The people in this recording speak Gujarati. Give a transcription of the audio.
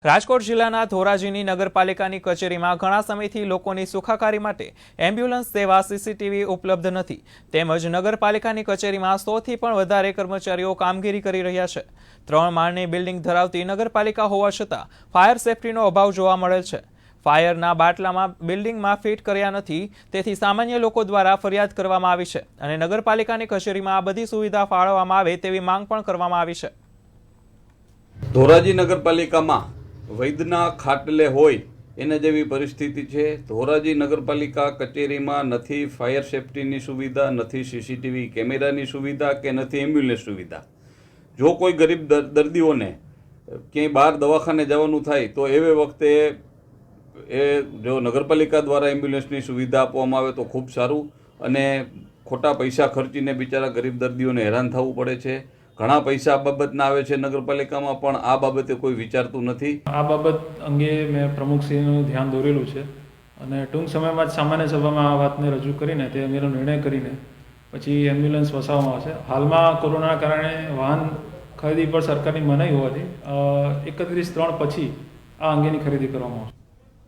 રાજકોટ જિલ્લાના ધોરાજીની નગરપાલિકાની કચેરીમાં ઘણા સમયથી લોકોની સુખાકારી માટે એમ્બ્યુલન્સ સેવા સીસીટીવી ઉપલબ્ધ નથી તેમજ નગરપાલિકાની કચેરીમાં 100થી પણ વધારે કર્મચારીઓ કામગીરી કરી રહ્યા છે। 3 માળની બિલ્ડિંગ ધરાવતી નગરપાલિકા હોવા છતાં ફાયર સેફટીનો અભાવ જોવા મળેલ છે। ફાયરના બાટલામાં બિલ્ડિંગમાં ફિટ કર્યા નથી, તેથી સામાન્ય લોકો દ્વારા ફરિયાદ કરવામાં આવી છે અને નગરપાલિકાની કચેરીમાં આ બધી સુવિધા ફાળવવામાં આવે તેવી માંગ પણ કરવામાં આવી છે। ધોરાજી નગરપાલિકામાં વૈદના ખાટલે હોય એને જેવી પરિસ્થિતિ છે। ધોરાજી નગરપાલિકા કચેરીમાં નથી ફાયર સેફટીની સુવિધા, નથી સીસીટીવી કેમેરાની સુવિધા કે નથી એમ્બ્યુલન્સ સુવિધા। જો કોઈ ગરીબ દર્દીઓને ક્યાંય બહાર દવાખાને જવાનું થાય તો એવે વખતે જો નગરપાલિકા દ્વારા એમ્બ્યુલન્સની સુવિધા આપવામાં આવે તો ખૂબ સારું, અને ખોટા પૈસા ખર્ચીને બિચારા ગરીબ દર્દીઓને હેરાન થવું પડે છે। ઘણા પૈસા આ બાબતના આવે છે નગરપાલિકામાં, પણ આ બાબતે કોઈ વિચારતું નથી। આ બાબત અંગે મેં પ્રમુખશ્રીનું ધ્યાન દોરેલું છે અને ટૂંક સમયમાં જ સામાન્ય સભામાં આ વાતને રજૂ કરીને તે અંગેનો નિર્ણય કરીને પછી એમ્બ્યુલન્સ વસાવવામાં આવશે। હાલમાં કોરોનાના કારણે વાહન ખરીદી પર સરકારની મનાઈ હોવાથી 31/3 પછી આ અંગેની ખરીદી કરવામાં આવશે।